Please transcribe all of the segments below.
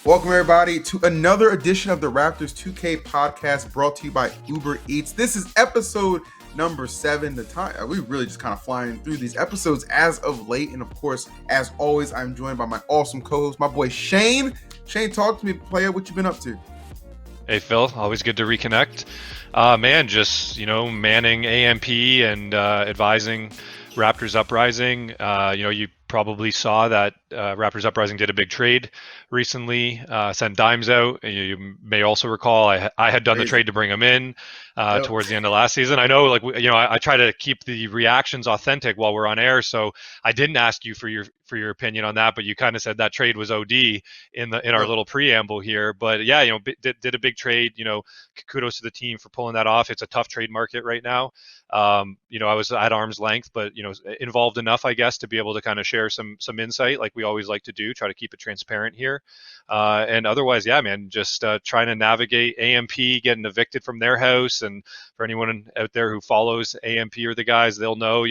Welcome, everybody, to another edition of the Raptors 2K podcast brought to you by Uber Eats. This is episode number 7. We really just kind of flying through these episodes as of late. And of course, as always, I'm joined by my awesome co-host, my boy Shane. Shane, talk to me, player. What you been up to? Hey, Phil. Always good to reconnect. Just, manning AMP and advising Raptors Uprising. You probably saw that Raptors Uprising did a big trade recently, sent dimes out. You may also recall I had done the trade to bring them in towards the end of last season. I know, I try to keep the reactions authentic while we're on air, so I didn't ask you for your opinion on that, but you kind of said that trade was OD in our little preamble here. But yeah, did a big trade. Kudos to the team for pulling that off. It's a tough trade market right now. I was at arm's length, but involved enough, I guess, to be able to kind of share some insight, like we always like to do. Try to keep it transparent here, and otherwise, yeah, man, just trying to navigate AMP getting evicted from their house. And for anyone out there who follows AMP or the guys, they'll know,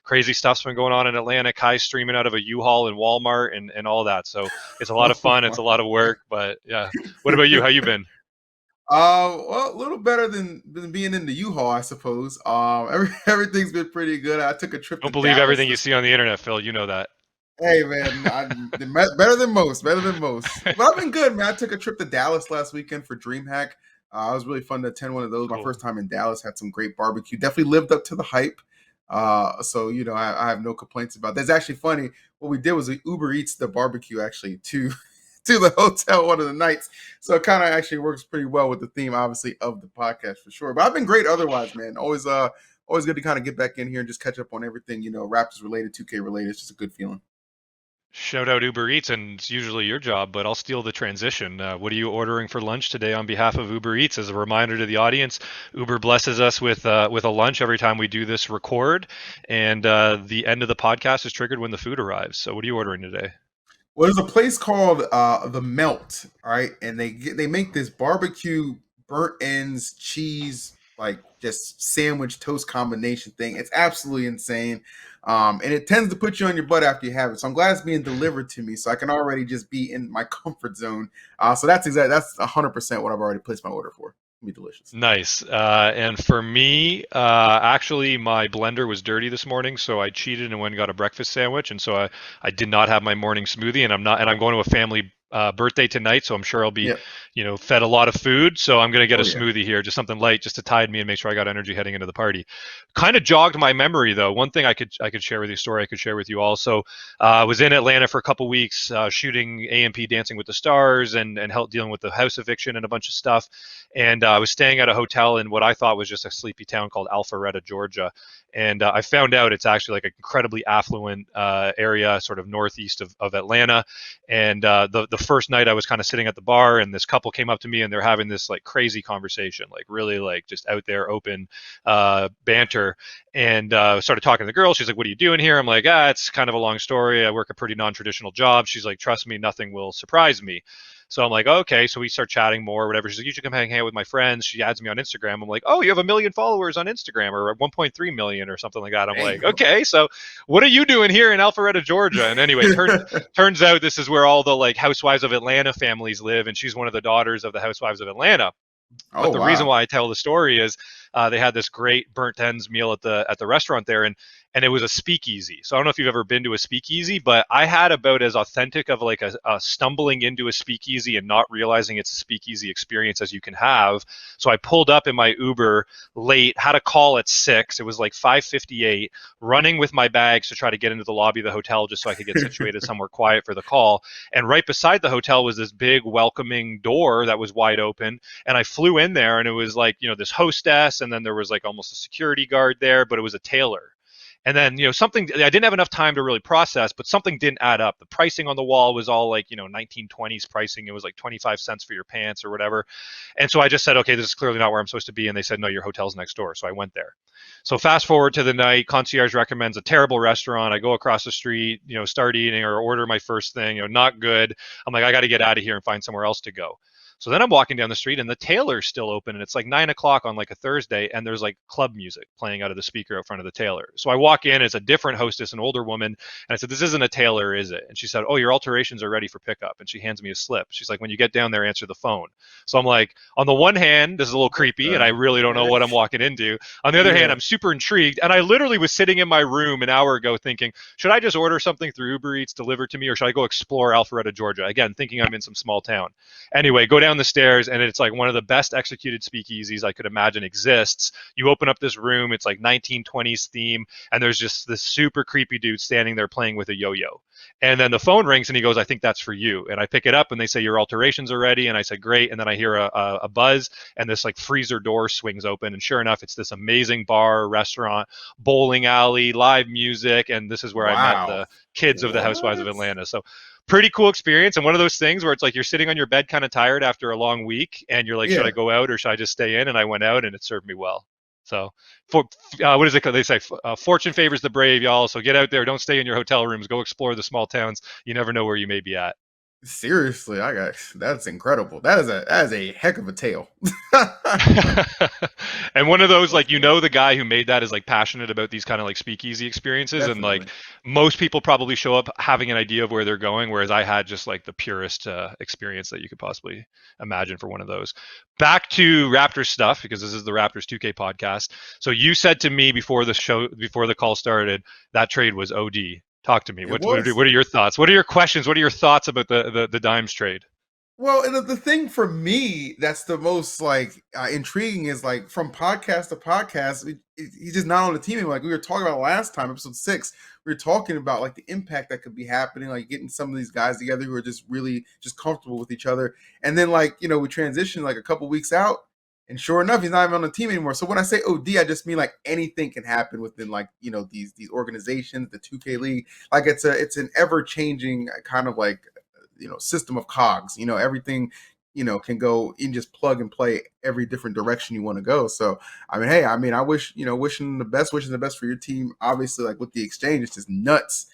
crazy stuff's been going on in Atlanta. Kai's streaming out of a U-Haul in Walmart and all that. So it's a lot of fun. It's a lot of work, but yeah. What about you? How you been? Well, a little better than being in the U-Haul, I suppose. Everything's been pretty good. I took a trip. Don't believe everything you see on the internet, Phil. You know that. Hey, man, better than most. But I've been good, man. I took a trip to Dallas last weekend for DreamHack. It was really fun to attend one of those. Cool. My first time in Dallas. Had some great barbecue. Definitely lived up to the hype. So I have no complaints about that. It's actually funny. What we did was we Uber Eats the barbecue actually to the hotel one of the nights. So it kind of actually works pretty well with the theme, obviously, of the podcast for sure. But I've been great otherwise, man. Always good to kind of get back in here and just catch up on everything, Raptors related, 2K related. It's just a good feeling. Shout out Uber Eats, and it's usually your job, but I'll steal the transition. What are you ordering for lunch today on behalf of Uber Eats? As a reminder to the audience, Uber blesses us with a lunch every time we do this record, and the end of the podcast is triggered when the food arrives. So what are you ordering today? Well, there's a place called The Melt, all right? And they make this barbecue, burnt ends, cheese, like just sandwich toast combination thing. It's absolutely insane. And it tends to put you on your butt after you have it. So I'm glad it's being delivered to me so I can already just be in my comfort zone. So that's 100% what I've already placed my order for. It'll be delicious. Nice. And for me, actually, my blender was dirty this morning, so I cheated and went and got a breakfast sandwich. And so I did not have my morning smoothie, and I'm going to a family birthday tonight, so I'm sure I'll be, fed a lot of food. So I'm going to get a smoothie here, just something light, just to tide me and make sure I got energy heading into the party. Kind of jogged my memory, though. One thing I could share with you, story I could share with you also. I was in Atlanta for a couple weeks, shooting AMP Dancing with the Stars and dealing with the house eviction and a bunch of stuff. And I was staying at a hotel in what I thought was just a sleepy town called Alpharetta, Georgia. And I found out it's actually like an incredibly affluent area, sort of northeast of Atlanta. And the first night I was kind of sitting at the bar, and this couple came up to me, and they're having this like crazy conversation, like really like just out there open banter. And started talking to the girl. She's like, "What are you doing here?" I'm like, it's kind of a long story. I work a pretty non-traditional job. She's like, "Trust me, nothing will surprise me." So I'm like, okay. So we start chatting more, or whatever. She's like, "You should come hang out with my friends." She adds me on Instagram. I'm like, "Oh, you have 1 million followers on Instagram, or 1.3 million or something like that." I'm like, okay, so what are you doing here in Alpharetta, Georgia? And anyway, turns out this is where all the like Housewives of Atlanta families live, and she's one of the daughters of the Housewives of Atlanta. But the reason why I tell the story is they had this great burnt ends meal at the restaurant there, and it was a speakeasy. So I don't know if you've ever been to a speakeasy, but I had about as authentic of like a stumbling into a speakeasy and not realizing it's a speakeasy experience as you can have. So I pulled up in my Uber late, had a call at 6. It was like 5:58, running with my bags to try to get into the lobby of the hotel just so I could get situated somewhere quiet for the call. And right beside the hotel was this big welcoming door that was wide open. And I flew in there, and it was like, this hostess, and then there was like almost a security guard there, but it was a tailor. And then, something I didn't have enough time to really process, but something didn't add up. The pricing on the wall was all like, 1920s pricing. It was like 25 cents for your pants or whatever. And so I just said, okay, this is clearly not where I'm supposed to be. And they said, no, your hotel's next door. So I went there. So fast forward to the night, concierge recommends a terrible restaurant. I go across the street, start eating or order my first thing, not good. I'm like, I got to get out of here and find somewhere else to go. So then I'm walking down the street and the Taylor's still open, and it's like 9 o'clock on like a Thursday, and there's like club music playing out of the speaker out front of the Taylor. So I walk in, it's a different hostess, an older woman, and I said, "This isn't a Taylor, is it?" And she said, "Oh, your alterations are ready for pickup." And she hands me a slip. She's like, "When you get down there, answer the phone." So I'm like, on the one hand, this is a little creepy, and I really don't know what I'm walking into. On the other hand, I'm super intrigued, and I literally was sitting in my room an hour ago thinking, should I just order something through Uber Eats delivered to me, or should I go explore Alpharetta, Georgia? Again, thinking I'm in some small town. Anyway, go down the stairs, and it's like one of the best executed speakeasies I could imagine exists. You open up this room, it's like 1920s theme, and there's just this super creepy dude standing there playing with a yo-yo. And then the phone rings, and he goes, "I think that's for you." And I pick it up, and they say, "Your alterations are ready." And I said, "Great." And then I hear a buzz, and this like freezer door swings open, and sure enough, it's this amazing bar, restaurant, bowling alley, live music, and this is where I met Wow. the kids of the Housewives of What? Atlanta. So pretty cool experience, and one of those things where it's like you're sitting on your bed kind of tired after a long week, and you're like, should I Yeah. go out or should I just stay in? And I went out, and it served me well. So, for what is it called? They say fortune favors the brave, y'all. So get out there. Don't stay in your hotel rooms. Go explore the small towns. You never know where you may be at. Seriously, I got that's incredible. That is a heck of a tale. And one of those, That's like, cool. the guy who made that is like passionate about these kind of like speakeasy experiences, and like Definitely. most people probably show up having an idea of where they're going, whereas I had just like the purest experience that you could possibly imagine for one of those. Back to Raptors stuff, because this is the Raptors 2K podcast. So you said to me before the call started, that trade was OD. Talk to me. It What was. are your thoughts? What are your questions? What are your thoughts about the Dimes trade? Well, and the thing for me that's the most like intriguing is like from podcast to podcast, he's just not on the team anymore. Like we were talking about last time, episode 6, we were talking about like the impact that could be happening, like getting some of these guys together who are just really just comfortable with each other. And then like we transitioned like a couple weeks out, and sure enough, he's not even on the team anymore. So when I say OD, I just mean like anything can happen within like these organizations, the 2K League. Like it's an ever changing kind of like system of cogs. Everything can go in, just plug and play every different direction you want to go. So I mean, hey, I wish wishing the best for your team. Obviously, like with the exchange, it's just nuts.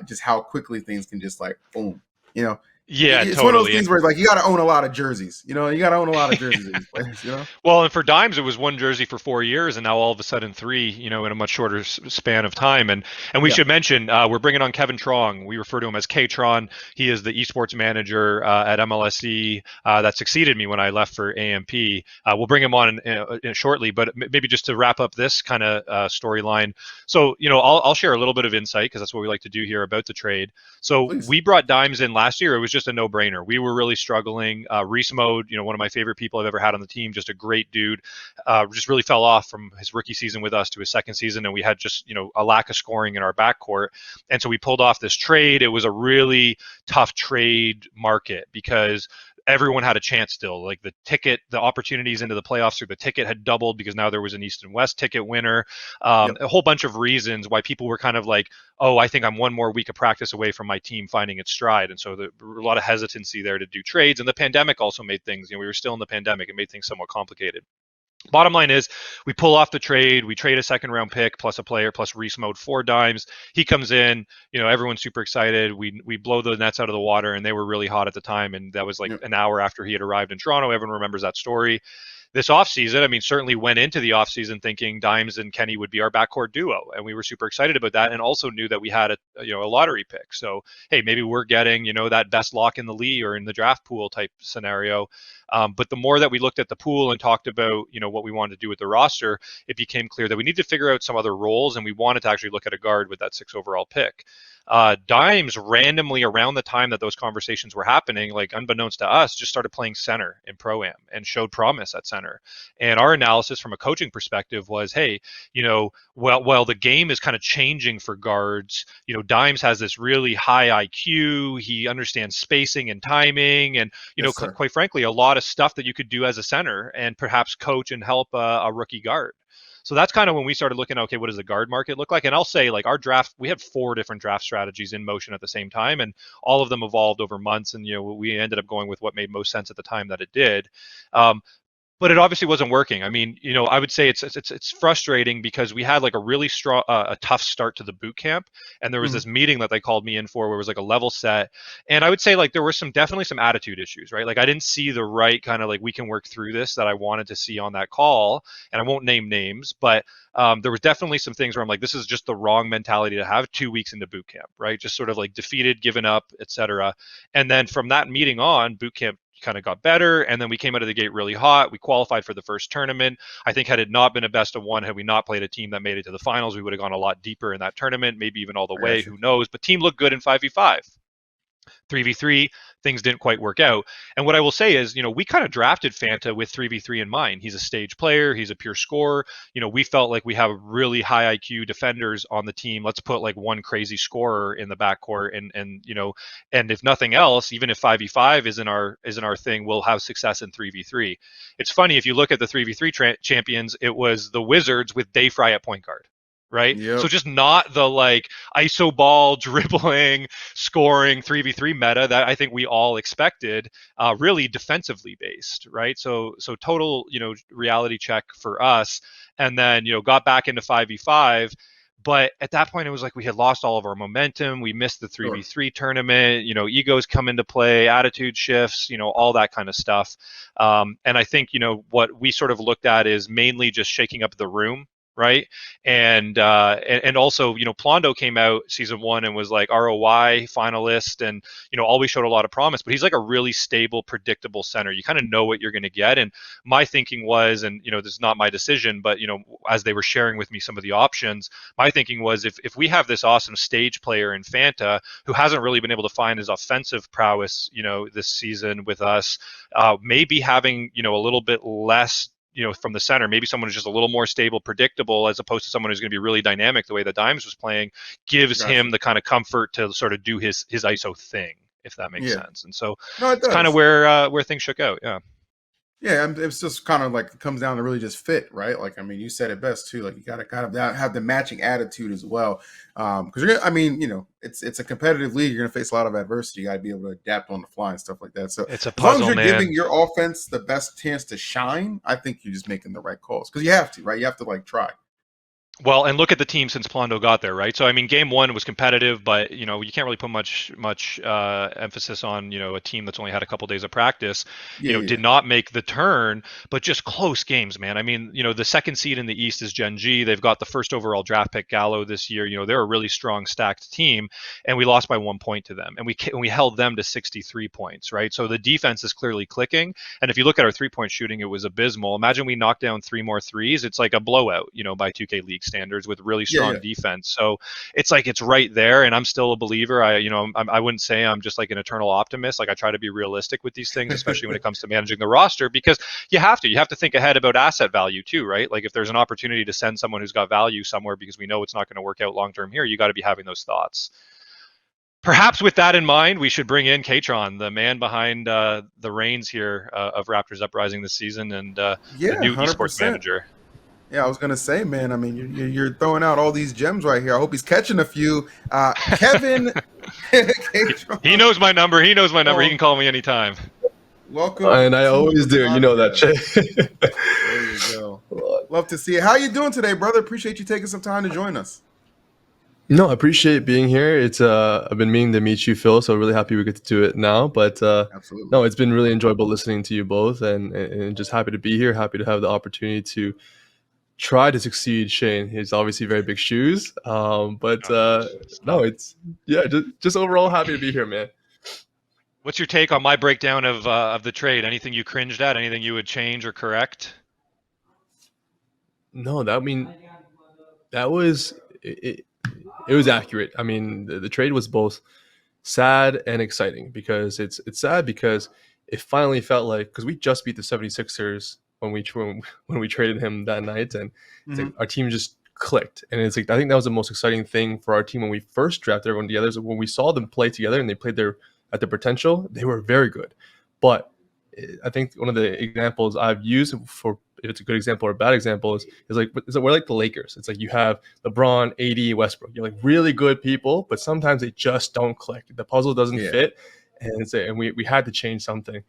Just how quickly things can just like boom. you know Yeah, it's one of those totally. things where like you got to own a lot of jerseys. You got to own a lot of jerseys of these players. Well, and for Dimes, it was one jersey for 4 years, and now all of a sudden three. In a much shorter span of time. And we Yeah. should mention we're bringing on Kevin Truong. We refer to him as Ktron. He is the esports manager at MLSE that succeeded me when I left for AMP. We'll bring him on shortly, but maybe just to wrap up this kind of storyline. So I'll share a little bit of insight because that's what we like to do here about the trade. So Please. we brought Dimes in last year. It was just a no-brainer. We were really struggling. Reese Mode, one of my favorite people I've ever had on the team, just a great dude. Just really fell off from his rookie season with us to his second season, and we had just a lack of scoring in our backcourt. And so we pulled off this trade. It was a really tough trade market because everyone had a chance still. Like the opportunities into the playoffs through the ticket had doubled because now there was an East and West ticket winner. Yep. A whole bunch of reasons why people were kind of like, oh, I think I'm one more week of practice away from my team finding its stride. And so there were a lot of hesitancy there to do trades. And the pandemic also made things, we were still in the pandemic. It made things somewhat complicated. Bottom line is, we pull off the trade. We trade a second round pick plus a player plus Reese Mode 4 Dimes. He comes in. Everyone's super excited. We blow the Nets out of the water, and they were really hot at the time. And that was like Yep. an hour after he had arrived in Toronto. Everyone remembers that story. This offseason, certainly went into the offseason thinking Dimes and Kenny would be our backcourt duo. And we were super excited about that, and also knew that we had a lottery pick. So, hey, maybe we're getting, that best lock in the league or in the draft pool type scenario. But the more that we looked at the pool and talked about, what we wanted to do with the roster, it became clear that we need to figure out some other roles, and we wanted to actually look at a guard with that 6 overall pick. Dimes randomly around the time that those conversations were happening, like unbeknownst to us, just started playing center in Pro-Am and showed promise at center. And our analysis from a coaching perspective was, hey, while the game is kind of changing for guards, Dimes has this really high IQ. He understands spacing and timing, and Yes, sir. quite frankly, a lot of stuff that you could do as a center and perhaps coach and help a rookie guard. So that's kind of when we started looking at, okay, what does the guard market look like? And I'll say, like, our draft, we had 4 different draft strategies in motion at the same time, and all of them evolved over months. And we ended up going with what made most sense at the time that it did. but it obviously wasn't working. I mean, I would say it's frustrating because we had like a really strong, a tough start to the boot camp, and there was this meeting that they called me in for where it was like a level set, and I would say like there were definitely some attitude issues, right? Like I didn't see the right kind of like we can work through this that I wanted to see on that call, and I won't name names, but there was definitely some things where I'm like, this is just the wrong mentality to have 2 weeks into boot camp, right? Just sort of like defeated, given up, etc. And then from that meeting on, boot camp kind of got better, and then we came out of the gate really hot. We qualified for the first tournament. I think had it not been a best of one, had we not played a team that made it to the finals, we would have gone a lot deeper in that tournament, maybe even all the way. Who knows? But team looked good in 5v5. 3v3, things didn't quite work out. And what I will say is, we kind of drafted Fanta with 3v3 in mind. He's a stage player. He's a pure scorer. We felt like we have really high IQ defenders on the team. Let's put like one crazy scorer in the backcourt, and if nothing else, even if 5v5 isn't our thing, we'll have success in 3v3. It's funny, if you look at the 3v3 champions, it was the Wizards with Dayfry at point guard. Right. Yep. So just not the like ISO ball dribbling, scoring 3v3 meta that I think we all expected, really defensively based. Right. So total, reality check for us. And then, got back into 5v5. But at that point, it was like we had lost all of our momentum. We missed the 3v3 tournament, egos come into play, attitude shifts, all that kind of stuff. And I think, what we sort of looked at is mainly just shaking up the room. Right. And also, Plondo came out season 1 and was like ROI finalist, and, always showed a lot of promise, but he's like a really stable, predictable center. You kind of know what you're going to get. And my thinking was, and, this is not my decision, but, as they were sharing with me some of the options, my thinking was if we have this awesome stage player in Fanta who hasn't really been able to find his offensive prowess, this season with us, maybe having, a little bit less from the center, maybe someone who's just a little more stable, predictable, as opposed to someone who's going to be really dynamic the way that Dimes was playing, gives him the kind of comfort to sort of do his ISO thing, if that makes sense. And so it's kind of where things shook out. Yeah. Yeah, it's just kind of like it comes down to really just fit, right? Like, I mean, you said it best too. Like, you got to kind of have the matching attitude as well, because it's a competitive league. You're gonna face a lot of adversity. You got to be able to adapt on the fly and stuff like that. So it's a puzzle, as long as you're man. giving your offense the best chance to shine, I think you're just making the right calls, because you have to, right? You have to like try. Well, and look at the team since Plondo got there, right? So I mean, game 1 was competitive, but you can't really put much emphasis on a team that's only had a couple days of practice. Did not make the turn, but just close games, man. I mean, the second seed in the East is Gen G. They've got the first overall draft pick Gallo this year. They're a really strong, stacked team, and we lost by 1 point to them, and we held them to 63 points, right? So the defense is clearly clicking, and if you look at our 3-point shooting, it was abysmal. Imagine we knocked down 3 more threes. It's like a blowout, by 2K League standards with really strong defense. So it's like it's right there, and I'm still a believer. I wouldn't say I'm just like an eternal optimist. Like I try to be realistic with these things, especially when it comes to managing the roster, because you have to think ahead about asset value too, right? Like if there's an opportunity to send someone who's got value somewhere because we know it's not going to work out long term here, you got to be having those thoughts. Perhaps with that in mind, we should bring in Ktron, the man behind the reins here of Raptors Uprising this season, and the new 100%. Esports manager. Yeah, I was gonna say, man. I mean, you're throwing out all these gems right here. I hope he's catching a few. Kevin, he knows my number. He can call me anytime. Welcome, and I always do. You know that, Shay. There you go. Love to see it. How you doing today, brother? Appreciate you taking some time to join us. No, I appreciate being here. It's I've been meaning to meet you, Phil. So really happy we get to do it now. But absolutely, no, it's been really enjoyable listening to you both, and just happy to be here. Happy to have the opportunity to try to succeed Shane. He's obviously very big shoes, but no, it's just overall happy to be here, man. What's your take on my breakdown of the trade? Anything you cringed at? Anything you would change or correct? No, that was it was accurate. I mean, the trade was both sad and exciting, because it's sad because it finally felt like, because we just beat the 76ers when we traded him that night, and it's like our team just clicked. And it's like, I think that was the most exciting thing for our team when we first drafted everyone together. So when we saw them play together and they played at their potential, they were very good. But I think one of the examples I've used, for if it's a good example or a bad example, is we're like the Lakers. It's like you have LeBron, AD, Westbrook. You're like really good people, but sometimes they just don't click. The puzzle doesn't fit, and we had to change something.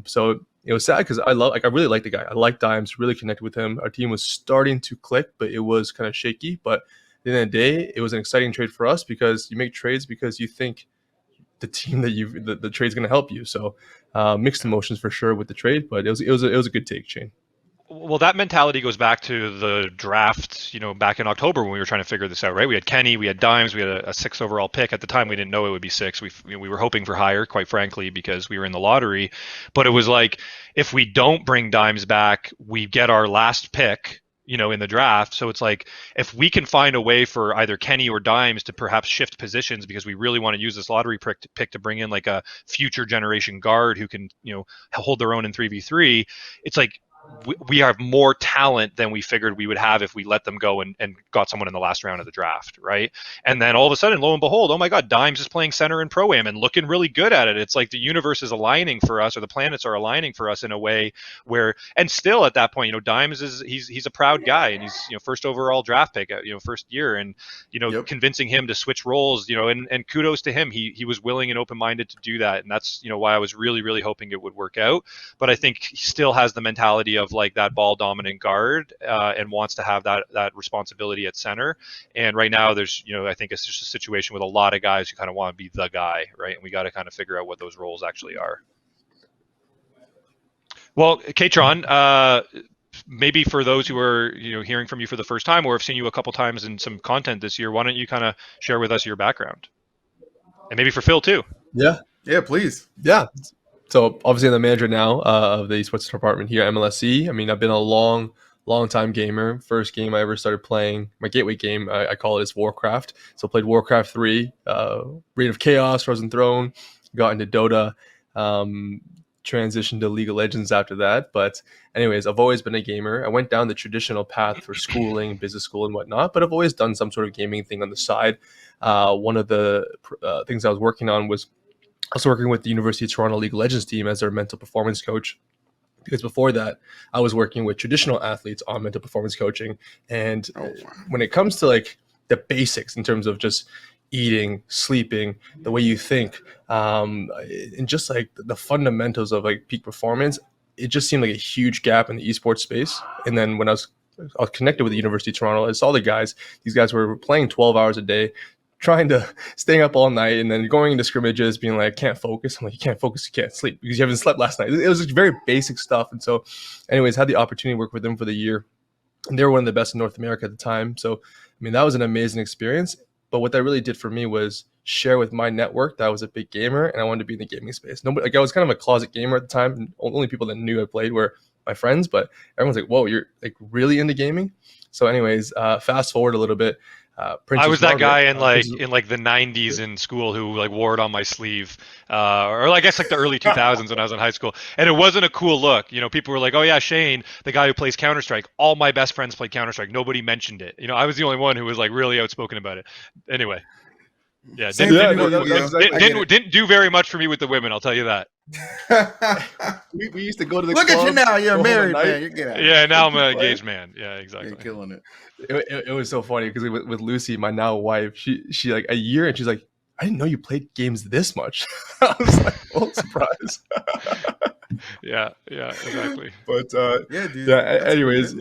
So it was sad because I really like the guy. I like Dimes, really connected with him. Our team was starting to click, but it was kind of shaky. But at the end of the day, it was an exciting trade for us because you make trades because you think the team that the trade's going to help you. So mixed emotions for sure with the trade, but it was a good take, Shane. Well, that mentality goes back to the draft, back in October when we were trying to figure this out, right? We had Kenny, we had Dimes, we had a 6 overall pick. At the time, we didn't know it would be 6. We were hoping for higher, quite frankly, because we were in the lottery. But it was like, if we don't bring Dimes back, we get our last pick, in the draft. So it's like, if we can find a way for either Kenny or Dimes to perhaps shift positions because we really want to use this lottery pick to bring in like a future generation guard who can, hold their own in 3v3, it's like, we have more talent than we figured we would have if we let them go and got someone in the last round of the draft, right? And then all of a sudden, lo and behold, oh my God, Dimes is playing center in Pro-Am and looking really good at it. It's like the universe is aligning for us, or the planets are aligning for us in a way where, and still at that point, Dimes he's a proud guy, and he's first overall draft pick, first year, and Yep. convincing him to switch roles, and kudos to him, he was willing and open-minded to do that, and that's why I was really, really hoping it would work out. But I think he still has the mentality of like that ball dominant guard, and wants to have that responsibility at center. And right now there's, I think it's just a situation with a lot of guys who kind of want to be the guy, right? And we got to kind of figure out what those roles actually are. Well, Ktron, maybe for those who are, hearing from you for the first time or have seen you a couple times in some content this year, why don't you kind of share with us your background? And maybe for Phil too. Yeah, Please. Yeah. So obviously I'm the manager now of the esports department here at MLSE. I mean, I've been a long time gamer. First game I ever started playing, my gateway game, I call it, is Warcraft. So I played Warcraft 3, Reign of Chaos, Frozen Throne, got into Dota, transitioned to League of Legends after that. But anyways, I've always been a gamer. I went down the traditional path for schooling, business school and whatnot, but I've always done some sort of gaming thing on the side. One of the things I was working on was also working with the University of Toronto League of Legends team as their mental performance coach. Because before that, I was working with traditional athletes on mental performance coaching. And when it comes to like the basics in terms of just eating, sleeping, the way you think, and just like the fundamentals of like peak performance, it just seemed like a huge gap in the esports space. And then when I was connected with the University of Toronto, I saw these guys were playing 12 hours a day, staying up all night, and then going into scrimmages being like, can't focus. I'm like, you can't focus, you can't sleep because you haven't slept last night. It was just very basic stuff. And so anyways, had the opportunity to work with them for the year, and they were one of the best in North America at the time. So, I mean, that was an amazing experience. But what that really did for me was share with my network that I was a big gamer and I wanted to be in the gaming space. Nobody, like, I was kind of a closet gamer at the time, and only people that knew I played were my friends, but everyone's like, whoa, you're like really into gaming? So anyways, fast forward a little bit. I was that guy in like the 90s in school who like wore it on my sleeve, or I guess like the early 2000s when I was in high school, and it wasn't a cool look. People were like, "Oh yeah, Shane, the guy who plays Counter-Strike." All my best friends played Counter-Strike. Nobody mentioned it. I was the only one who was like really outspoken about it. Anyway, yeah, didn't do very much for me with the women. I'll tell you that. we used to go to the Look club, at you now. You're married, man. You're getting yeah, now I'm an engaged man. Yeah, exactly. You're killing it. It was so funny because with Lucy, my now wife, she like a year, and she's like, I didn't know you played games this much. I was like, oh, surprise. yeah, exactly. But yeah, dude. Anyways,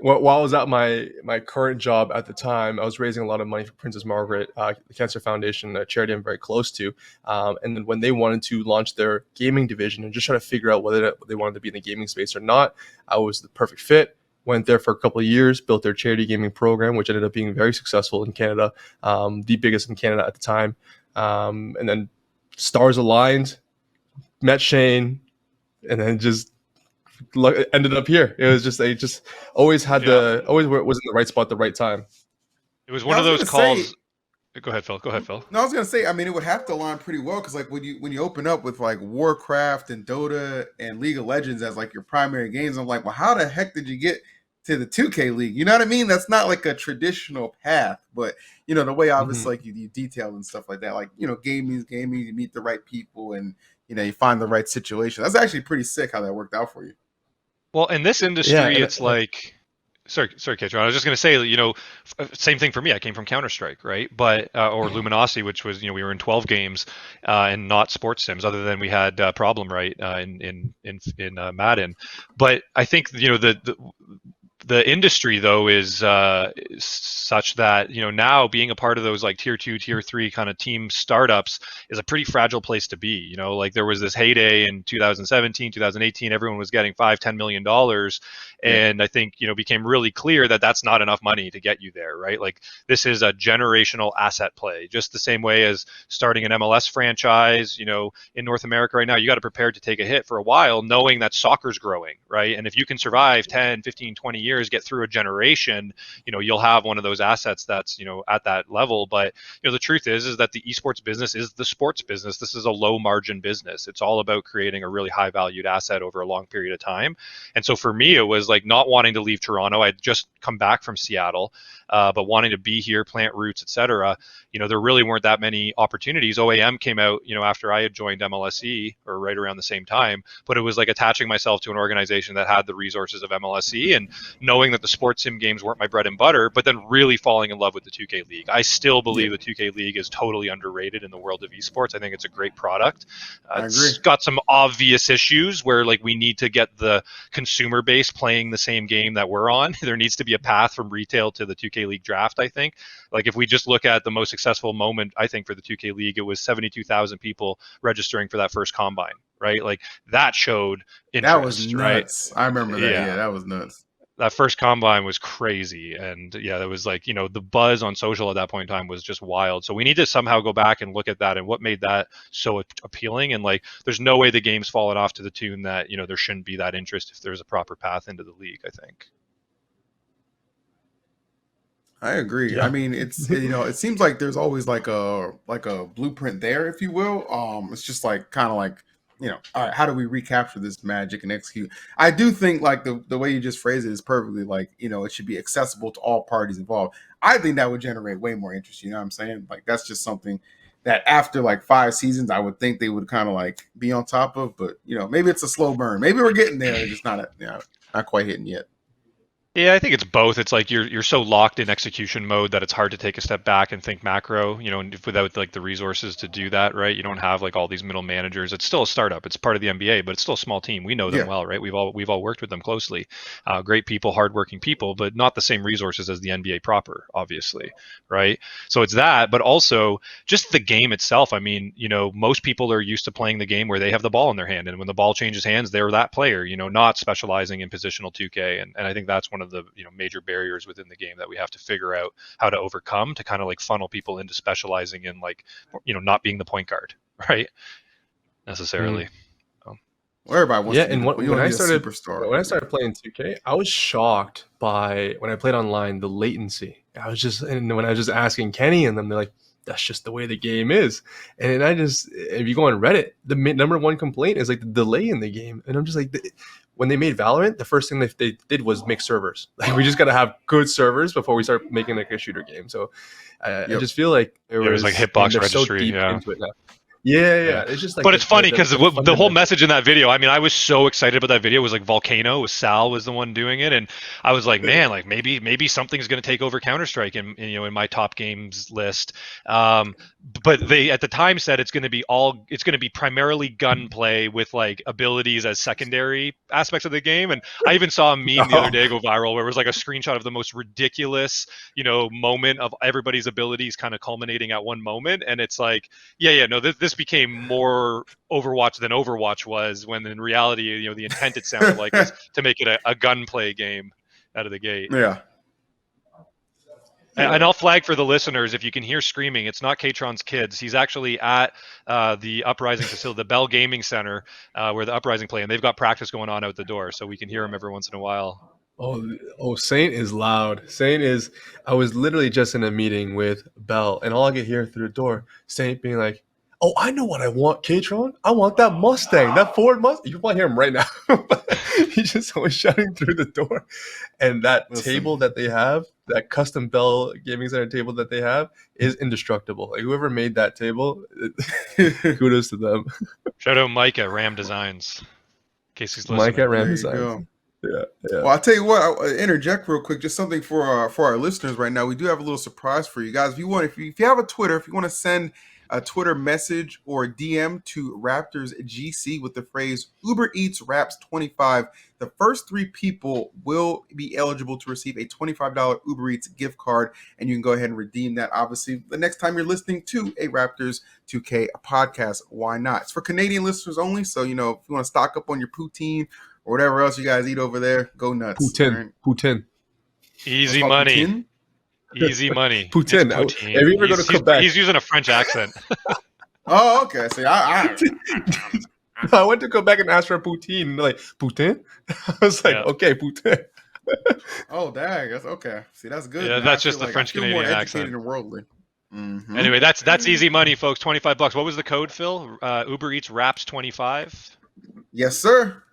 while I was at my current job at the time, I was raising a lot of money for Princess Margaret, the Cancer Foundation, a charity I'm very close to. And then when they wanted to launch their gaming division and just try to figure out whether they wanted to be in the gaming space or not, I was the perfect fit. Went there for a couple of years, built their charity gaming program, which ended up being very successful in Canada, the biggest in Canada at the time. And then stars aligned, met Shane, and then just ended up here. It was just always had always was in the right spot at the right time. It was one of those calls. Go ahead, Phil. No, I was gonna say, I mean, it would have to align pretty well because like when you open up with like Warcraft and Dota and League of Legends as like your primary games, I'm like, well, how the heck did you get to the 2K League? You know what I mean? That's not like a traditional path, but the way obviously like you detail and stuff like that, like gaming, you meet the right people and you find the right situation. That's actually pretty sick how that worked out for you. Well, in this industry, it's like Sorry, Ktron. I was just going to say, same thing for me. I came from Counter-Strike, right? But or Luminosity, which was, we were in 12 games and not sports sims, other than we had Problem Right in Madden. But I think the industry though is such that now being a part of those like tier 2 tier 3 kind of team startups is a pretty fragile place to be. Like there was this heyday in 2017 2018, everyone was getting $5-10 million, and I think became really clear that that's not enough money to get you there, right? Like this is a generational asset play, just the same way as starting an MLS franchise. In North America right now, you got to prepare to take a hit for a while, knowing that soccer's growing, right? And if you can survive 10 15 20 years, get through a generation, you'll have one of those assets that's at that level. But the truth is that the esports business is the sports business. This is a low margin business. It's all about creating a really high valued asset over a long period of time. And so for me, it was like not wanting to leave Toronto. I'd just come back from Seattle, but wanting to be here, plant roots, etc. There really weren't that many opportunities. OAM came out after I had joined MLSE, or right around the same time, but it was like attaching myself to an organization that had the resources of MLSE, and knowing that the sports sim games weren't my bread and butter, but then really falling in love with the 2K League. I still believe the 2K League is totally underrated in the world of esports. I think it's a great product. It's got some obvious issues where like we need to get the consumer base playing the same game that we're on. There needs to be a path from retail to the 2K League draft, I think. Like if we just look at the most successful moment, I think, for the 2K League, it was 72,000 people registering for that first combine, right? Like that showed interest. That was nuts. Right? I remember that. Yeah, that was nuts. That first combine was crazy. And yeah, that was like, the buzz on social at that point in time was just wild. So we need to somehow go back and look at that and what made that so appealing. And like, there's no way the game's fallen off to the tune that, there shouldn't be that interest if there's a proper path into the league, I think. I agree. Yeah. I mean, it's it seems like there's always like a blueprint there, if you will. It's just like kind of like all right, how do we recapture this magic and execute? I do think like the way you just phrase it is perfectly like it should be accessible to all parties involved. I think that would generate way more interest. You know what I'm saying? Like that's just something that after like 5 seasons, I would think they would kind of like be on top of. But maybe it's a slow burn. Maybe we're getting there. It's just not not quite hitting yet. Yeah, I think it's both. It's like you're so locked in execution mode that it's hard to take a step back and think macro, and without like the resources to do that, right? You don't have like all these middle managers. It's still a startup. It's part of the NBA, but it's still a small team. We know them well, right? We've all worked with them closely. Great people, hardworking people, but not the same resources as the NBA proper, obviously, right? So it's that, but also just the game itself. I mean, most people are used to playing the game where they have the ball in their hand, and when the ball changes hands, they're that player, not specializing in positional 2K. And I think that's one of the major barriers within the game that we have to figure out how to overcome to kind of like funnel people into specializing in like not being the point guard, right? Necessarily. Well, everybody wants to and when I started playing 2K, I was shocked by when I played online the latency. When I was just asking Kenny and them, they're like, that's just the way the game is. And if you go on Reddit, the number one complaint is like the delay in the game. And I'm just like, when they made Valorant, the first thing they did was make servers. Like we just got to have good servers before we start making like a shooter game. So I just feel like it was like hitbox registry. Into it now. Yeah. It's just like, but it's funny because the whole message in that video. I mean, I was so excited about that video. It was like Volcano, Sal was the one doing it, and I was like, man, like maybe something's going to take over Counter-Strike in my top games list. But they at the time said it's going to be primarily gunplay with like abilities as secondary aspects of the game. And I even saw a meme the other day go viral where it was like a screenshot of the most ridiculous moment of everybody's abilities kind of culminating at one moment, and it's like, this became more Overwatch than Overwatch was, when in reality, the intent it sounded like was to make it a gunplay game out of the gate. Yeah. And I'll flag for the listeners, if you can hear screaming, it's not Ktron's kids. He's actually at the Uprising facility, the Bell Gaming Center, where the Uprising play, and they've got practice going on out the door, so we can hear him every once in a while. Oh, Saint is loud. I was literally just in a meeting with Bell, and all I could hear through the door, Saint being like, oh, I know what I want, Ktron. I want that Mustang, that Ford Mustang. You can hear him right now. He's just always shouting through the door. And that table that they have, that custom Bell Gaming Center table that they have, is indestructible. Like whoever made that table, kudos to them. Shout out Mike at Ram Designs, in case he's listening. Mike at Ram Designs. Yeah. Well, I'll tell you what. I'll interject real quick. Just something for our listeners right now. We do have a little surprise for you guys. If you have a Twitter, if you want to send a Twitter message or a DM to Raptors GC with the phrase Uber Eats Raps 25, the first 3 people will be eligible to receive a $25 Uber Eats gift card, and you can go ahead and redeem that. Obviously, the next time you're listening to a Raptors 2K podcast, why not? It's for Canadian listeners only. So if you want to stock up on your poutine or whatever else you guys eat over there, go nuts. Poutine. Poutine. Easy money. Poutine? Easy money. Poutine. It's If you ever go to Quebec, he's using a French accent. Oh, okay. See, I went to Quebec and asked for a poutine. They're like, poutine? I was like, okay, poutine. Oh, dang. That's okay. See, that's good. Yeah, man. that's I just feel the like French I feel Canadian more accent. educated and worldly. Mm-hmm. Anyway, that's easy money, folks. $25. What was the code, Phil? Uber Eats Raps 25. Yes, sir.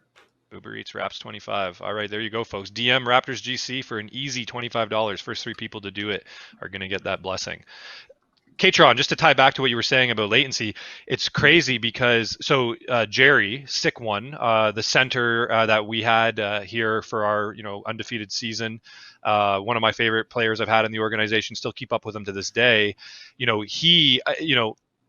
Uber Eats Raps 25. All right, there you go, folks. DM Raptors GC for an easy $25. First 3 people to do it are going to get that blessing. Ktron, just to tie back to what you were saying about latency, it's crazy because Jerry, sick one, the center that we had here for our undefeated season, one of my favorite players I've had in the organization, still keep up with him to this day.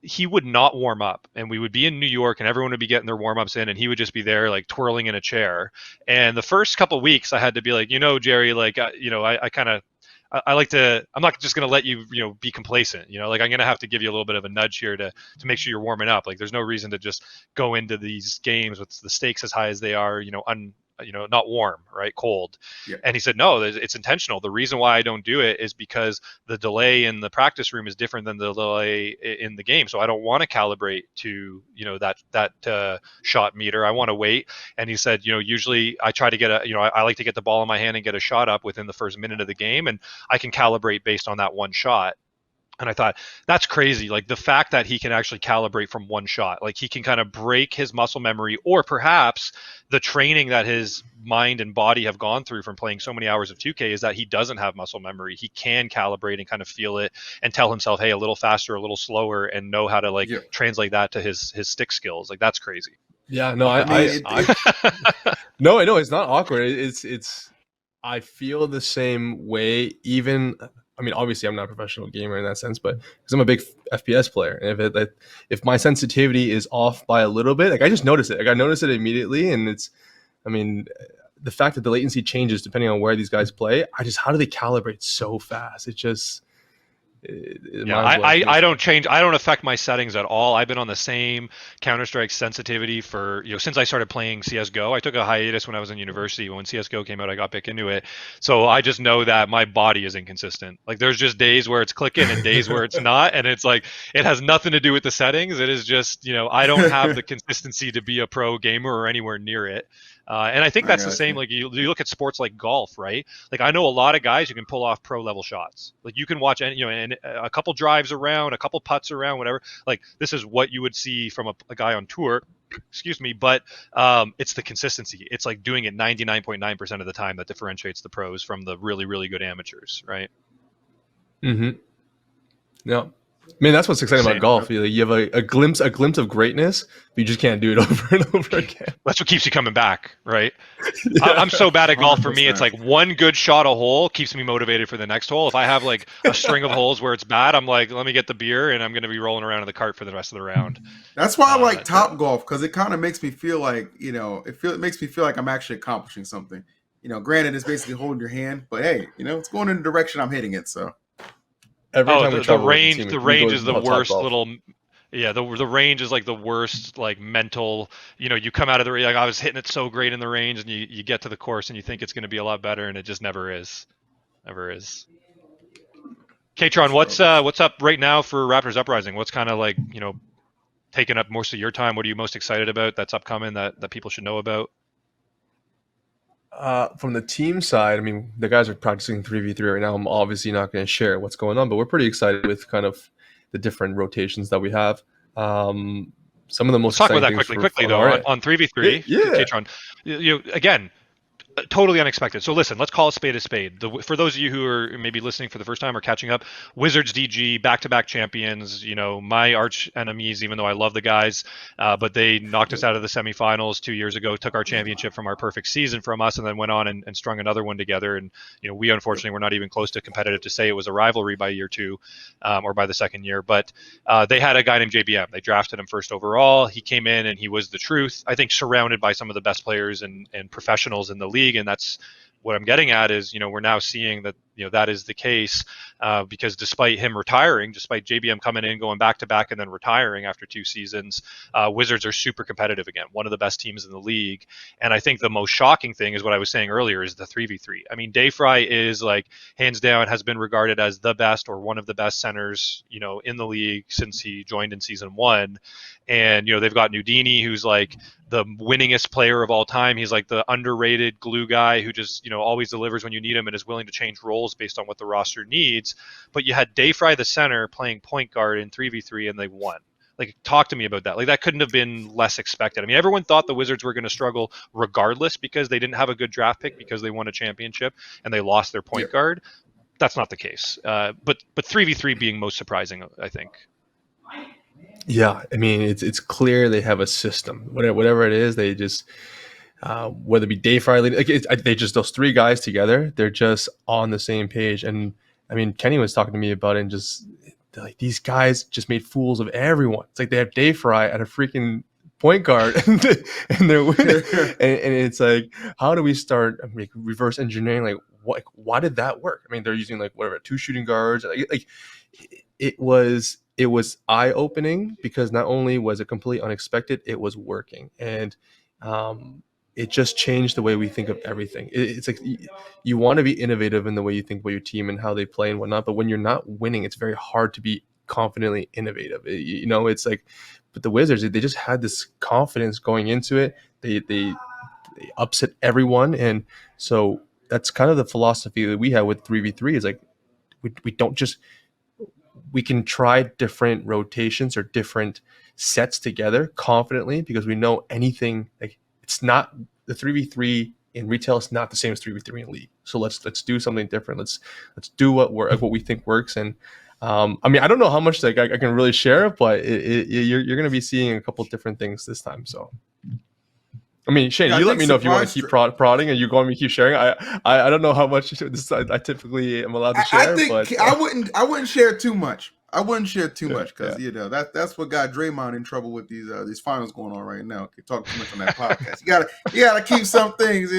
He would not warm up, and we would be in New York and everyone would be getting their warm-ups in, and he would just be there like twirling in a chair. And the first couple of weeks I had to be like, Jerry, like, I kind of, I like to, I'm not just going to let you, be complacent, like I'm going to have to give you a little bit of a nudge here to make sure you're warming up. Like there's no reason to just go into these games with the stakes as high as they are, not warm, right? Cold. Yeah. And he said, no, it's intentional. The reason why I don't do it is because the delay in the practice room is different than the delay in the game. So I don't want to calibrate to, that shot meter. I want to wait. And he said, usually I try to get I like to get the ball in my hand and get a shot up within the first minute of the game. And I can calibrate based on that one shot. And I thought, that's crazy. Like the fact that he can actually calibrate from one shot, like he can kind of break his muscle memory, or perhaps the training that his mind and body have gone through from playing so many hours of 2K is that he doesn't have muscle memory. He can calibrate and kind of feel it and tell himself, hey, a little faster, a little slower, and know how to translate that to his stick skills. Like that's crazy. Yeah, no, no, I know it's not awkward. It's I feel the same way. Even, I mean, obviously I'm not a professional gamer in that sense, but because I'm a big FPS player, and if my sensitivity is off by a little bit, like I just notice it. Like I notice it immediately, and the fact that the latency changes depending on where these guys play, how do they calibrate so fast? It just I don't change. I don't affect my settings at all. I've been on the same Counter-Strike sensitivity for since I started playing CS:GO. I took a hiatus when I was in university. When CS:GO came out, I got back into it. So I just know that my body is inconsistent. Like there's just days where it's clicking and days where it's not, and it's like it has nothing to do with the settings. It is just I don't have the consistency to be a pro gamer or anywhere near it. And I think that's the same. Like you look at sports like golf, right? Like I know a lot of guys who can pull off pro level shots. Like you can watch, and a couple drives around, a couple putts around, whatever. Like this is what you would see from a guy on tour. Excuse me, but it's the consistency. It's like doing it 99.9% of the time that differentiates the pros from the really, really good amateurs, right? Mm-hmm. Yeah. I mean, that's what's exciting about golf. You have a glimpse of greatness, but you just can't do it over and over again. That's what keeps you coming back, right? Yeah. I'm so bad at golf. For me, it's like one good shot a hole keeps me motivated for the next hole. If I have like a string of holes where it's bad, I'm like, let me get the beer, and I'm going to be rolling around in the cart for the rest of the round. That's why I like Top Golf, because it kind of makes me feel like it makes me feel like I'm actually accomplishing something. Granted, it's basically holding your hand, but hey, it's going in the direction I'm hitting it. So. Every time the range is the worst little. Yeah, the range is like the worst, like mental. You come out of the like I was hitting it so great in the range, and you get to the course and you think it's going to be a lot better, and it just never is. Never is. Ktron, what's up right now for Raptors Uprising? What's kind of like taking up most of your time? What are you most excited about that's upcoming that people should know about? From the team side, I mean, the guys are practicing 3v3 right now. I'm obviously not going to share what's going on, but we're pretty excited with kind of the different rotations that we have. Some of the most talk about that quickly though. On 3v3, yeah. Ktron, again, totally unexpected. So listen, let's call a spade a spade. For those of you who are maybe listening for the first time or catching up, Wizards DG, back-to-back champions, my arch enemies, even though I love the guys, but they knocked us out of the semifinals 2 years ago, took our championship from our perfect season from us, and then went on and strung another one together. And, we unfortunately were not even close to competitive to say it was a rivalry by year two, or by the second year. But they had a guy named JBM. They drafted him first overall. He came in and he was the truth, I think, surrounded by some of the best players and professionals in the league. And that's what I'm getting at is, we're now seeing that, that is the case, because despite him retiring, despite JBM coming in, going back to back and then retiring after 2 seasons, Wizards are super competitive again, one of the best teams in the league. And I think the most shocking thing is what I was saying earlier is the 3v3. I mean, Dayfry is like hands down has been regarded as the best or one of the best centers, in the league since he joined in season 1. And, they've got Nudini, who's like the winningest player of all time. He's like the underrated glue guy who just, always delivers when you need him and is willing to change roles based on what the roster needs. But you had Dayfry, the center, playing point guard in 3v3 and they won. Like, talk to me about that. Like, that couldn't have been less expected. I mean, everyone thought the Wizards were going to struggle regardless because they didn't have a good draft pick because they won a championship and they lost their point guard. That's not the case. But 3v3 being most surprising, I think. Yeah, I mean, it's clear they have a system. Whatever it is, they just whether it be Dayfry, like they just those 3 guys together, they're just on the same page. And I mean, Kenny was talking to me about it, and just like these guys just made fools of everyone. It's like they have Dayfry at a freaking point guard, and they're winning. and it's like, how do we start reverse engineering? Like, why did that work? I mean, they're using like whatever 2 shooting guards. Like it was eye-opening because not only was it completely unexpected, it was working. And it just changed the way we think of everything. It's like you want to be innovative in the way you think about your team and how they play and whatnot, but when you're not winning, it's very hard to be confidently innovative. It's like, but the Wizards, they just had this confidence going into it. They upset everyone. And so that's kind of the philosophy that we have with 3v3 is like, we don't just, we can try different rotations or different sets together confidently because we know anything, like it's not the 3v3 in retail. It's not the same as 3v3 in league. So let's do something different. Let's do what we think works. And I mean, I don't know how much like I can really share, but you're going to be seeing a couple of different things this time. So I mean, Shane, you let me know if you want to keep prodding and you want me to keep sharing. I don't know how much this I typically am allowed to share. I think but, I wouldn't share too much. I wouldn't share too much because that's what got Draymond in trouble with these finals going on right now. You talk too much on that podcast. You gotta keep some things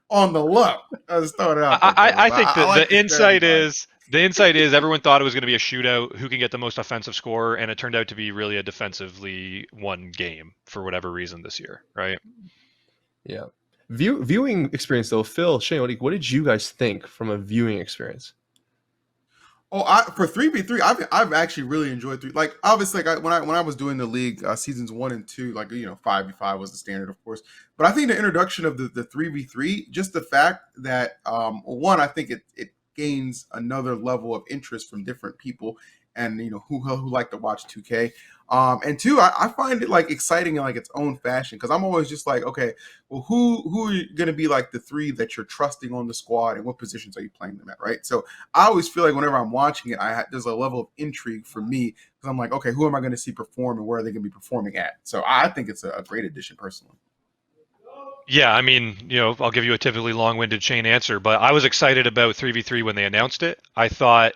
on the low. I started out. I think the insight is. The insight is everyone thought it was going to be a shootout, who can get the most offensive score, and it turned out to be really a defensively won game for whatever reason this year, right? Yeah. Viewing experience though, Phil, Shane, what did you guys think from a viewing experience? Oh, for 3v3, I've actually really enjoyed 3. Like obviously, like when I was doing the league seasons 1 and 2, like 5v5 was the standard, of course. But I think the introduction of the 3v3, just the fact that one, I think it gains another level of interest from different people and who like to watch 2K, and 2, I find it like exciting in like its own fashion because I'm always just like, okay, well, who are going to be like the 3 that you're trusting on the squad and what positions are you playing them at, right? So I always feel like whenever I'm watching it, there's a level of intrigue for me because I'm like, okay, who am I going to see perform and where are they going to be performing at? So I think it's a great addition personally. Yeah, I mean, I'll give you a typically long-winded Shane answer, but I was excited about 3v3 when they announced it. I thought,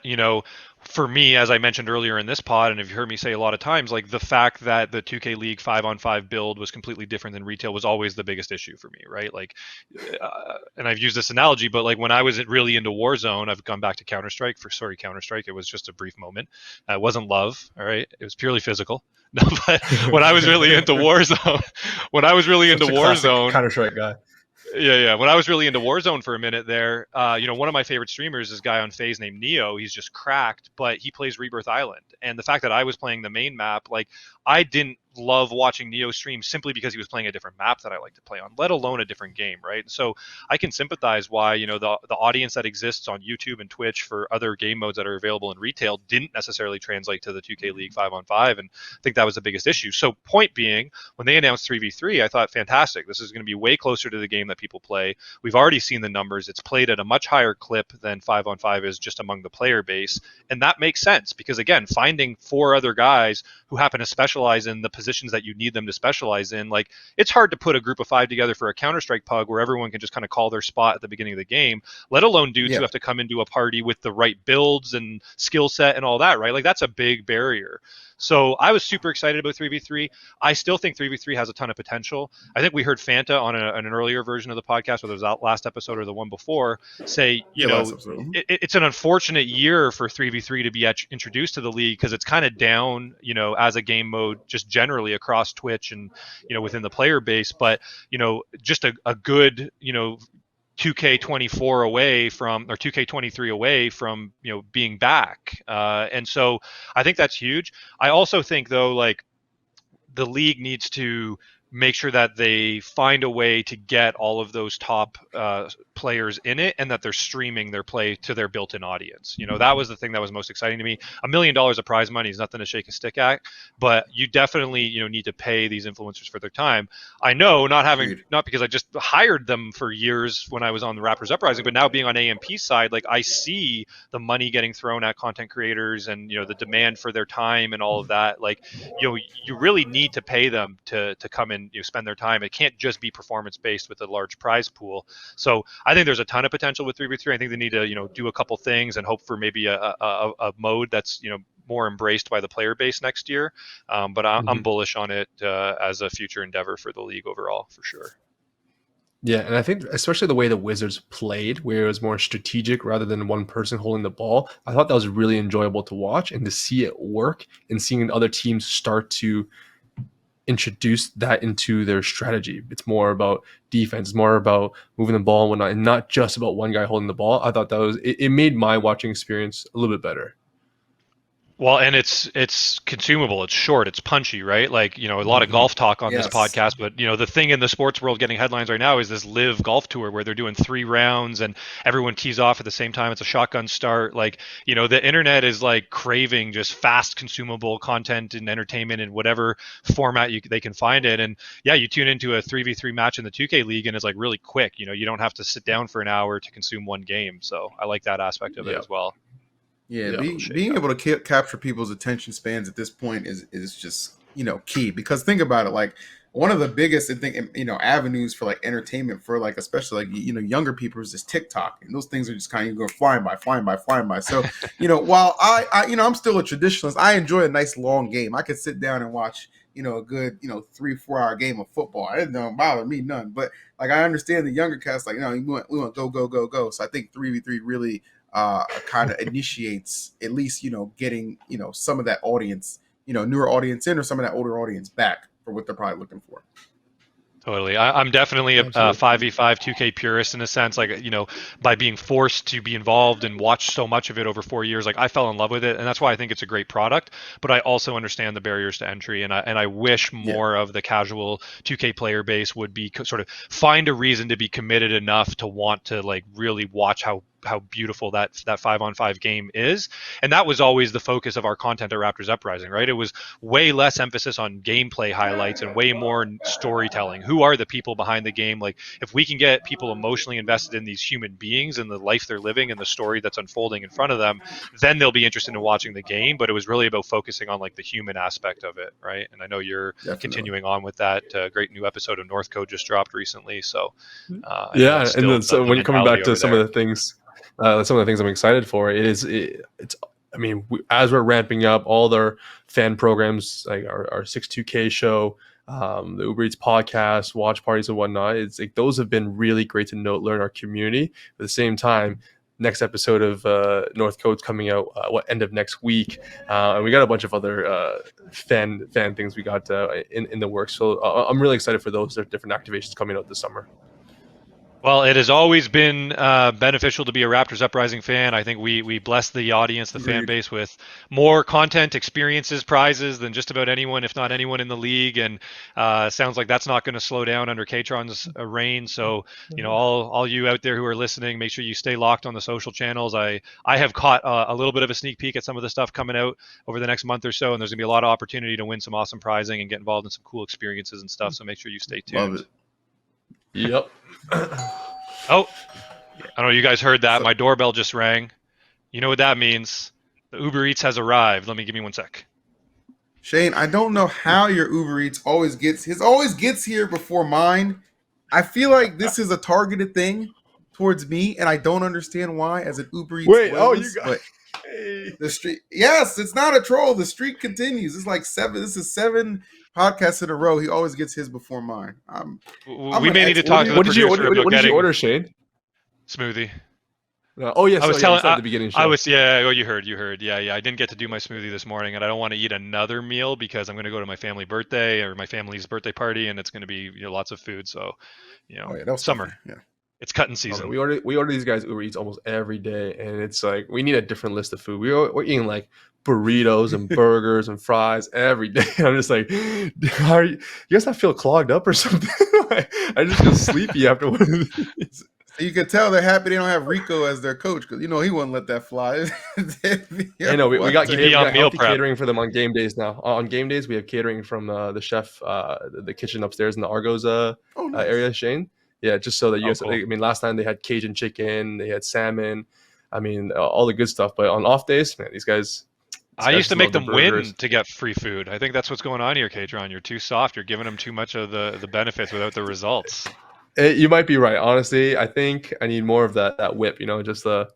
for me, as I mentioned earlier in this pod, and if you heard me say a lot of times, like the fact that the 2K League 5-on-5 build was completely different than retail was always the biggest issue for me, right? Like, and I've used this analogy, but like when I was really into Warzone, I've gone back to Counter-Strike. Counter-Strike, it was just a brief moment. It wasn't love, all right? It was purely physical. No, but when I was really into Warzone, Counter-Strike guy. Yeah. When I was really into Warzone for a minute there, one of my favorite streamers is a guy on FaZe named Neo. He's just cracked, but he plays Rebirth Island. And the fact that I was playing the main map, like I didn't love watching Neo stream simply because he was playing a different map that I like to play on, let alone a different game, right? So I can sympathize why, you know, the audience that exists on YouTube and Twitch for other game modes that are available in retail didn't necessarily translate to the 2K League 5-on-5, and I think that was the biggest issue. So point being, when they announced 3v3, I thought, fantastic, this is going to be way closer to the game that people play. We've already seen the numbers. It's played at a much higher clip than 5-on-5 is just among the player base, and that makes sense because, again, finding 4 other guys who happen to specialize in the positions that you need them to specialize in, like, it's hard to put a group of 5 together for a Counter-Strike pug where everyone can just kind of call their spot at the beginning of the game, let alone dudes who have to come into a party with the right builds and skill set and all that, right? Like, that's a big barrier. So I was super excited about 3v3. I still think 3v3 has a ton of potential. I think we heard Fanta on an earlier version of the podcast, whether it was that last episode or the one before, say, you know, it's an unfortunate year for 3v3 to be introduced to the league because it's kind of down, you know, as a game mode just generally across Twitch and, you know, within the player base. But, you know, just a good, you know, 2K24 away from, or 2K23 away from, you know, being back. And so I think that's huge. I also think, though, like, the league needs to make sure that they find a way to get all of those top players in it and that they're streaming their play to their built-in audience. You know, that was the thing that was most exciting to me. $1 million of prize money is nothing to shake a stick at, but you definitely, you know, need to pay these influencers for their time. I know, not because I just hired them for years when I was on the Raptors Uprising, but now being on AMP's side, like, I see the money getting thrown at content creators and, you know, the demand for their time and all of that. Like, you know, you really need to pay them to come in, you know, spend their time. It can't just be performance based with a large prize pool. So I think there's a ton of potential with 3v3. I think they need to, you know, do a couple things and hope for maybe a mode that's, you know, more embraced by the player base next year. But I'm bullish on it as a future endeavor for the league overall, for sure. Yeah, and I think especially the way the Wizards played, where it was more strategic rather than one person holding the ball, I thought that was really enjoyable to watch and to see it work and seeing other teams start to introduce that into their strategy. It's more about defense, it's more about moving the ball and whatnot, and not just about one guy holding the ball. I thought that was, it made my watching experience a little bit better. Well, and it's consumable. It's short. It's punchy, right? Like, you know, a lot of golf talk on this podcast, but, you know, the thing in the sports world getting headlines right now is this live golf tour where they're doing 3 rounds and everyone tees off at the same time. It's a shotgun start. Like, you know, the internet is like craving just fast, consumable content and entertainment in whatever format they can find it. And yeah, you tune into a 3v3 match in the 2K League and it's like really quick. You know, you don't have to sit down for an hour to consume one game. So I like that aspect of it as well. Yeah, being able to capture people's attention spans at this point is just, you know, key, because think about it, like, one of the biggest, I think, you know, avenues for like entertainment for like, especially like, you know, younger people is just TikTok, and those things are just kind of going flying by. So, you know, while I you know, I'm still a traditionalist, I enjoy a nice long game. I could sit down and watch, you know, a good, you know, 3-4 hour game of football. It don't bother me none. But like, I understand the younger cast, like, you know, we want go. So I think 3v3 really kind of initiates at least, you know, getting, you know, some of that audience, you know, newer audience in, or some of that older audience back for what they're probably looking for. Totally. I'm definitely a 5v5 2K purist in a sense, like, you know, by being forced to be involved and watch so much of it over 4 years, like, I fell in love with it, and that's why I think it's a great product. But I also understand the barriers to entry, and I wish more of the casual 2K player base would be sort of find a reason to be committed enough to want to, like, really watch how beautiful that 5-on-5 game is. And that was always the focus of our content at Raptors Uprising, right? It was way less emphasis on gameplay highlights and way more storytelling. Who are the people behind the game? Like, if we can get people emotionally invested in these human beings and the life they're living and the story that's unfolding in front of them, then they'll be interested in watching the game. But it was really about focusing on like the human aspect of it, right? And I know you're continuing on with that. Great new episode of Northcode just dropped recently. So yeah, and then so when coming back to some of the things, some of the things I'm excited for, it's I mean, as we're ramping up all their fan programs, like our 62K show, the Uber Eats podcast, watch parties and whatnot, it's like those have been really great to learn our community. At the same time, next episode of North Code's coming out end of next week, and we got a bunch of other fan things we got in the works. So I'm really excited for those different activations coming out this summer. Well, it has always been beneficial to be a Raptors Uprising fan. I think we bless the audience, the fan Agreed. base, with more content, experiences, prizes than just about anyone, if not anyone in the league. And sounds like that's not going to slow down under Ktron's reign. So, all you out there who are listening, make sure you stay locked on the social channels. I have caught a little bit of a sneak peek at some of the stuff coming out over the next month or so, and there's going to be a lot of opportunity to win some awesome prizing and get involved in some cool experiences and stuff. So make sure you stay tuned. Love it. Yep. Oh, I don't know. You guys heard that? My doorbell just rang. You know what that means? The Uber Eats has arrived. Give me 1 sec. Shane, I don't know how your Uber Eats always gets here before mine. I feel like this is a targeted thing towards me, and I don't understand why. As an Uber Eats, Wait, loyalist, you got but the streak. Yes, it's not a troll. The streak continues. It's like 7. This is 7 podcasts in a row. He always gets his before mine. We may need to talk to the What did you order, Shane? Smoothie. Oh yes, I was telling at the beginning. I was Oh, you heard. Yeah. I didn't get to do my smoothie this morning, and I don't want to eat another meal because I'm going to go to my family's birthday party, and it's going to be lots of food. So, summer. Yeah. It's cutting season. We order these guys Uber Eats almost every day, and it's like we need a different list of food. We're eating like burritos and burgers and fries every day. I'm just like, you guys not feel clogged up or something? I just feel sleepy after one of these. You can tell they're happy they don't have Rico as their coach because he wouldn't let that fly. I know we got meal prep catering for them on game days now. On game days, we have catering from the chef, the kitchen upstairs in the Argos nice. area, Shane. Yeah, just so that you guys. Cool. I mean, last time they had Cajun chicken, they had salmon. I mean, all the good stuff. But on off days, man, these guys. I used to make them win to get free food. I think that's what's going on here, Ktron. You're too soft. You're giving them too much of the benefits without the results. You might be right. Honestly, I think I need more of that whip. Just the.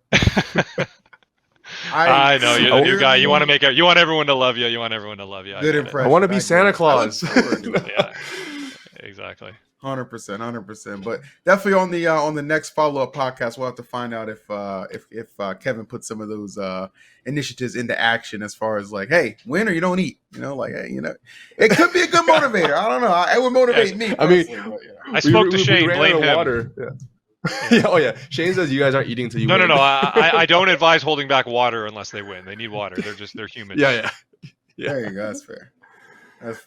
I know you guy. You want to make it. You want everyone to love you. You want everyone to love you. Good impression. I want to be Santa Claus. Yeah, exactly. 100%. But definitely on the next follow-up podcast, we'll have to find out if Kevin put some of those initiatives into action as far as like, hey, win or you don't eat. It could be a good motivator. I don't know. It would motivate me. I mean, I spoke to Shane. Blame him. Water. Yeah. Oh yeah. Shane says you guys aren't eating till you win. No. I don't advise holding back water unless they win. They need water. They're humans. Yeah. There you go. That's fair.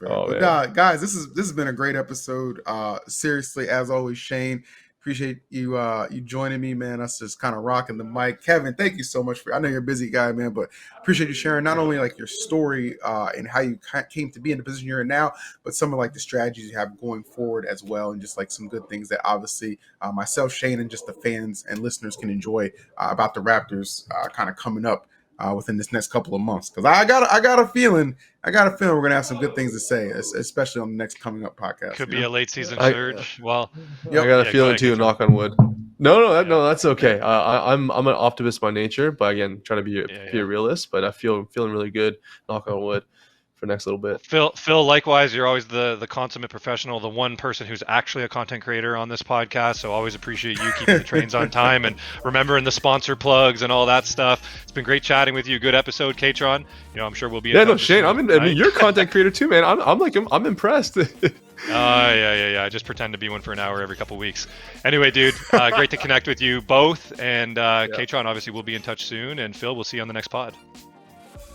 Oh, but guys, this has been a great episode. Seriously, as always, Shane, appreciate you joining me, man. Us just kind of rocking the mic. Kevin, thank you so much I know you're a busy guy, man, but appreciate you sharing not only like your story and how you came to be in the position you're in now, but some of like the strategies you have going forward as well, and just like some good things that obviously myself, Shane, and just the fans and listeners can enjoy about the Raptors kind of coming up within this next couple of months, because I got a feeling we're gonna have some good things to say, especially on the next coming up podcast. Could be a late season surge. Well, I got a feeling too. Knock on wood. No, that's okay. I'm an optimist by nature, but again, trying to be a realist. But feeling really good. Knock on wood. For next little bit. Phil, likewise, you're always the consummate professional, the one person who's actually a content creator on this podcast. So always appreciate you keeping the trains on time and remembering the sponsor plugs and all that stuff. It's been great chatting with you. Good episode, Ktron. I'm sure we'll be. Shane, you're a content creator too, man. I'm impressed. Yeah. I just pretend to be one for an hour every couple weeks. Anyway, dude, great to connect with you both. And Ktron, obviously, we'll be in touch soon. And Phil, we'll see you on the next pod.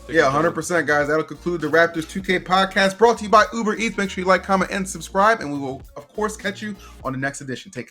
Yeah, 100%, guys. That'll conclude the Raptors 2K podcast brought to you by Uber Eats. Make sure you like, comment, and subscribe. And we will, of course, catch you on the next edition. Take care.